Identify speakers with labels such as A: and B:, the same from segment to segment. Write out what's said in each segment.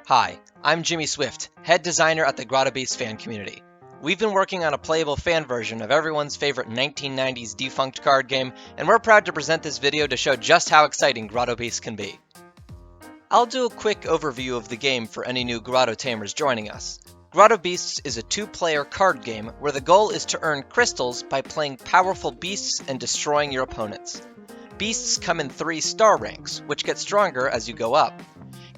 A: Hi, I'm Jimmy Swift, head designer at the Grotto Beasts fan community. We've been working on a playable fan version of everyone's favorite 1990s defunct card game, and we're proud to present this video to show just how exciting Grotto Beasts can be. I'll do a quick overview of the game for any new Grotto Tamers joining us. Grotto Beasts is a two-player card game where the goal is to earn crystals by playing powerful beasts and destroying your opponents. Beasts come in 3 star ranks, which get stronger as you go up.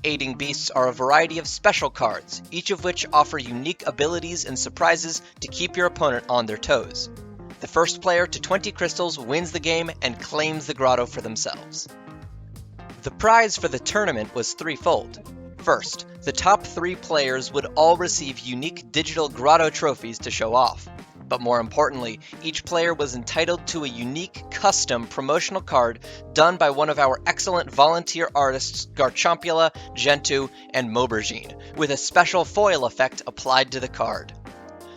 A: Aiding beasts are a variety of special cards, each of which offer unique abilities and surprises to keep your opponent on their toes. The first player to 20 crystals wins the game and claims the grotto for themselves. The prize for the tournament was threefold. First, the top 3 players would all receive unique digital grotto trophies to show off. But more importantly, each player was entitled to a unique, custom promotional card done by one of our excellent volunteer artists Garchompula, Gentoo, and Maubergine, with a special foil effect applied to the card.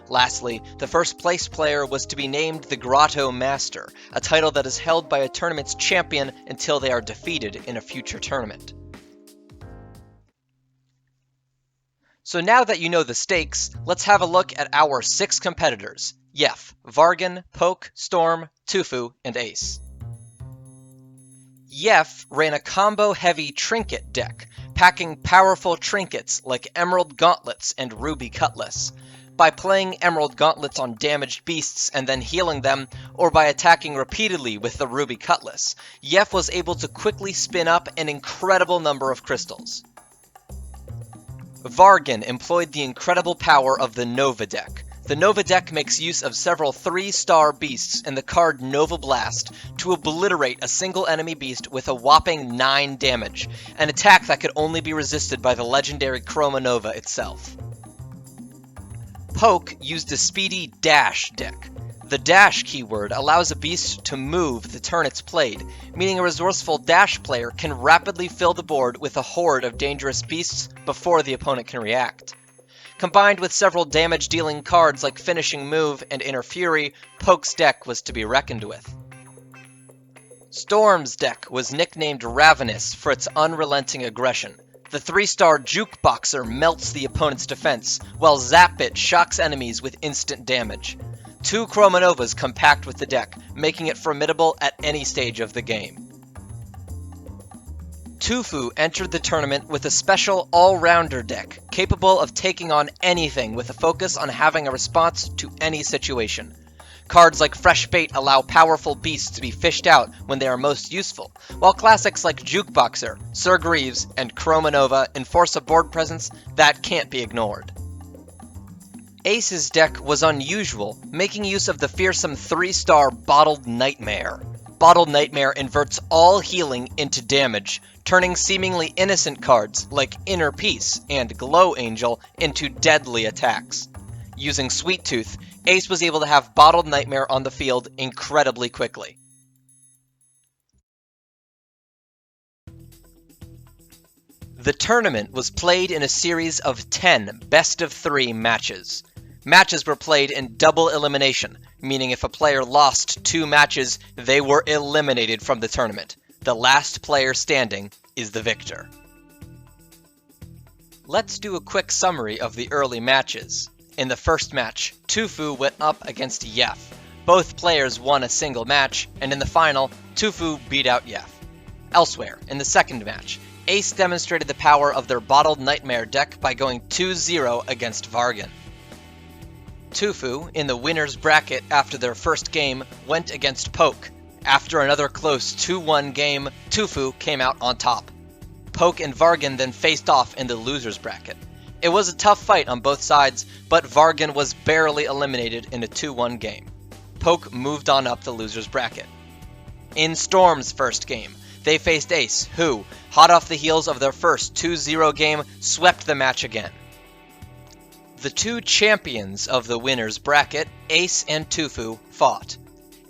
A: Lastly, the first place player was to be named the Grotto Master, a title that is held by a tournament's champion until they are defeated in a future tournament. So now that you know the stakes, let's have a look at our 6 competitors: Yef, Vargan, Poke, Storm, Tufu, and Ace. Yef ran a combo-heavy trinket deck, packing powerful trinkets like Emerald Gauntlets and Ruby Cutlass. By playing Emerald Gauntlets on damaged beasts and then healing them, or by attacking repeatedly with the Ruby Cutlass, Yef was able to quickly spin up an incredible number of crystals. Vargan employed the incredible power of the Nova deck. The Nova deck makes use of several 3-star beasts and the card Nova Blast to obliterate a single enemy beast with a whopping 9 damage, an attack that could only be resisted by the legendary Chroma Nova itself. Poke used a speedy Dash deck. The Dash keyword allows a beast to move the turn it's played, meaning a resourceful Dash player can rapidly fill the board with a horde of dangerous beasts before the opponent can react. Combined with several damage-dealing cards like Finishing Move and Inner Fury, Poke's deck was to be reckoned with. Storm's deck was nicknamed Ravenous for its unrelenting aggression. The 3-star Jukeboxer melts the opponent's defense, while Zap-It shocks enemies with instant damage. 2 Chroma Novas compact with the deck, making it formidable at any stage of the game. Tufu entered the tournament with a special all-rounder deck, capable of taking on anything with a focus on having a response to any situation. Cards like Fresh Bait allow powerful beasts to be fished out when they are most useful, while classics like Jukeboxer, Sir Greaves, and Chroma Nova enforce a board presence that can't be ignored. Ace's deck was unusual, making use of the fearsome 3-star Bottled Nightmare. Bottled Nightmare inverts all healing into damage, turning seemingly innocent cards like Inner Peace and Glow Angel into deadly attacks. Using Sweet Tooth, Ace was able to have Bottled Nightmare on the field incredibly quickly. The tournament was played in a series of 10 best-of-3 matches. Matches were played in double elimination, meaning if a player lost 2 matches, they were eliminated from the tournament. The last player standing is the victor. Let's do a quick summary of the early matches. In the first match, Tufu went up against Yef. Both players won a single match, and in the final, Tufu beat out Yef. Elsewhere, in the second match, Ace demonstrated the power of their Bottled Nightmare deck by going 2-0 against Vargan. Tufu, in the winner's bracket after their first game, went against Poke. After another close 2-1 game, Tufu came out on top. Poke and Vargan then faced off in the loser's bracket. It was a tough fight on both sides, but Vargan was barely eliminated in a 2-1 game. Poke moved on up the loser's bracket. In Storm's first game, they faced Ace, who, hot off the heels of their first 2-0 game, swept the match again. The 2 champions of the winner's bracket, Ace and Tufu, fought.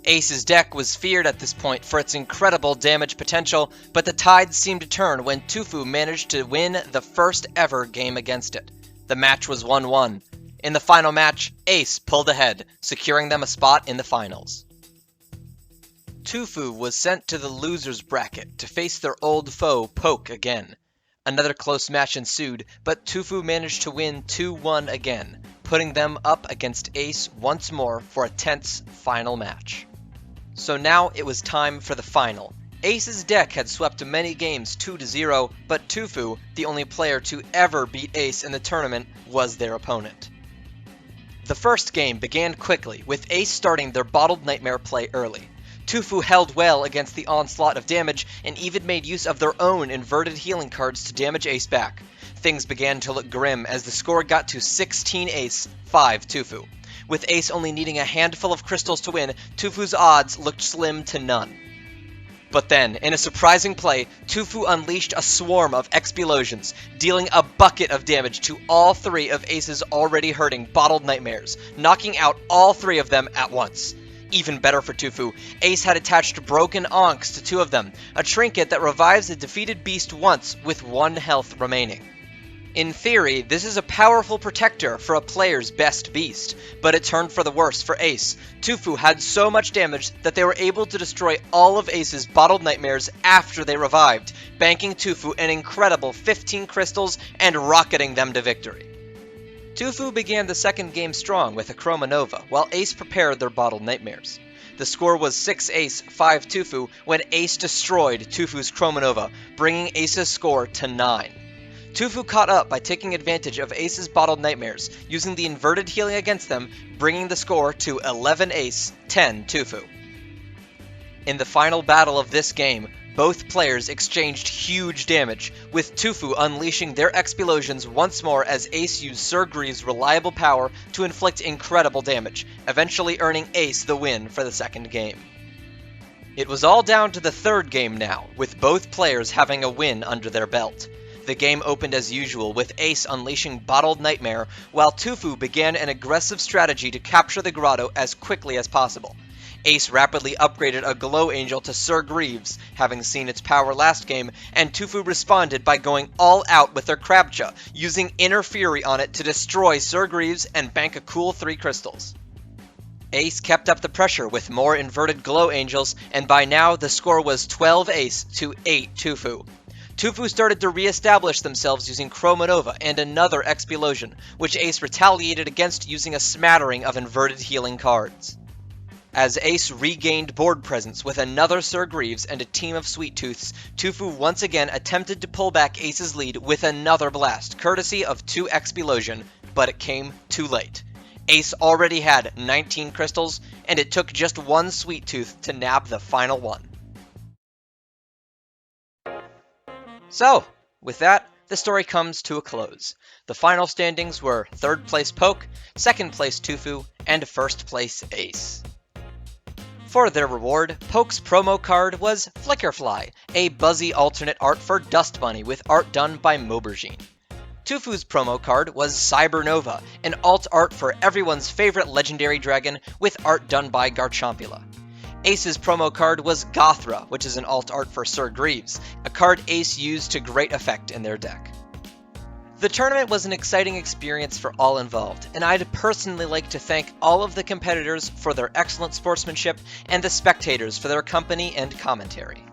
A: Ace's deck was feared at this point for its incredible damage potential, but the tides seemed to turn when Tufu managed to win the first ever game against it. The match was 1-1. In the final match, Ace pulled ahead, securing them a spot in the finals. Tufu was sent to the loser's bracket to face their old foe Poke again. Another close match ensued, but Tufu managed to win 2-1 again, putting them up against Ace once more for a tense final match. So now it was time for the final. Ace's deck had swept many games 2-0, but Tufu, the only player to ever beat Ace in the tournament, was their opponent. The first game began quickly, with Ace starting their Bottled Nightmare play early. Tufu held well against the onslaught of damage and even made use of their own inverted healing cards to damage Ace back. Things began to look grim as the score got to 16 Ace, 5 Tufu. With Ace only needing a handful of crystals to win, Tufu's odds looked slim to none. But then, in a surprising play, Tufu unleashed a swarm of Explosions, dealing a bucket of damage to all three of Ace's already hurting Bottled Nightmares, knocking out all three of them at once. Even better for Tufu, Ace had attached Broken Ankhs to two of them, a trinket that revives a defeated beast once with 1 health remaining. In theory, this is a powerful protector for a player's best beast, but it turned for the worse for Ace. Tufu had so much damage that they were able to destroy all of Ace's Bottled Nightmares after they revived, banking Tufu an incredible 15 crystals and rocketing them to victory. Tufu began the second game strong with a Chroma Nova, while Ace prepared their Bottled Nightmares. The score was 6 Ace, 5 Tufu when Ace destroyed Tufu's Chroma Nova, bringing Ace's score to 9. Tufu caught up by taking advantage of Ace's Bottled Nightmares, using the inverted healing against them, bringing the score to 11 Ace, 10 Tufu. In the final battle of this game, both players exchanged huge damage, with Tufu unleashing their Explosions once more as Ace used Sir Greaves' reliable power to inflict incredible damage, eventually earning Ace the win for the second game. It was all down to the third game now, with both players having a win under their belt. The game opened as usual, with Ace unleashing Bottled Nightmare, while Tufu began an aggressive strategy to capture the grotto as quickly as possible. Ace rapidly upgraded a Glow Angel to Sir Greaves, having seen its power last game, and Tufu responded by going all out with their Crabcha, using Inner Fury on it to destroy Sir Greaves and bank a cool 3 crystals. Ace kept up the pressure with more inverted Glow Angels, and by now the score was 12 Ace to 8 Tufu. Tufu started to re-establish themselves using Chroma Nova and another Explosion, which Ace retaliated against using a smattering of inverted healing cards. As Ace regained board presence with another Sir Greaves and a team of Sweet Tooths, Tufu once again attempted to pull back Ace's lead with another blast, courtesy of 2 Explosion, but it came too late. Ace already had 19 crystals, and it took just 1 Sweet Tooth to nab the final one. So, with that, the story comes to a close. The final standings were 3rd place Poke, 2nd place Tufu, and 1st place Ace. For their reward, Poke's promo card was Flickerfly, a buzzy alternate art for Dust Bunny with art done by Maubergine. Tufu's promo card was Cybernova, an alt art for everyone's favorite legendary dragon with art done by Garchompula. Ace's promo card was Gothra, which is an alt art for Sir Greaves, a card Ace used to great effect in their deck. The tournament was an exciting experience for all involved, and I'd personally like to thank all of the competitors for their excellent sportsmanship and the spectators for their company and commentary.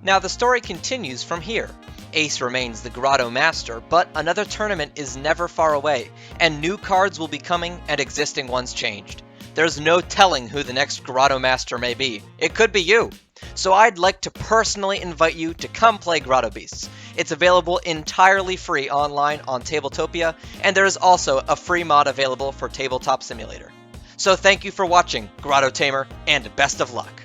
A: Now the story continues from here. Ace remains the Grotto Master, but another tournament is never far away, and new cards will be coming and existing ones changed. There's no telling who the next Grotto Master may be. It could be you. So I'd like to personally invite you to come play Grotto Beasts. It's available entirely free online on Tabletopia, and there is also a free mod available for Tabletop Simulator. So thank you for watching, Grotto Tamer, and best of luck!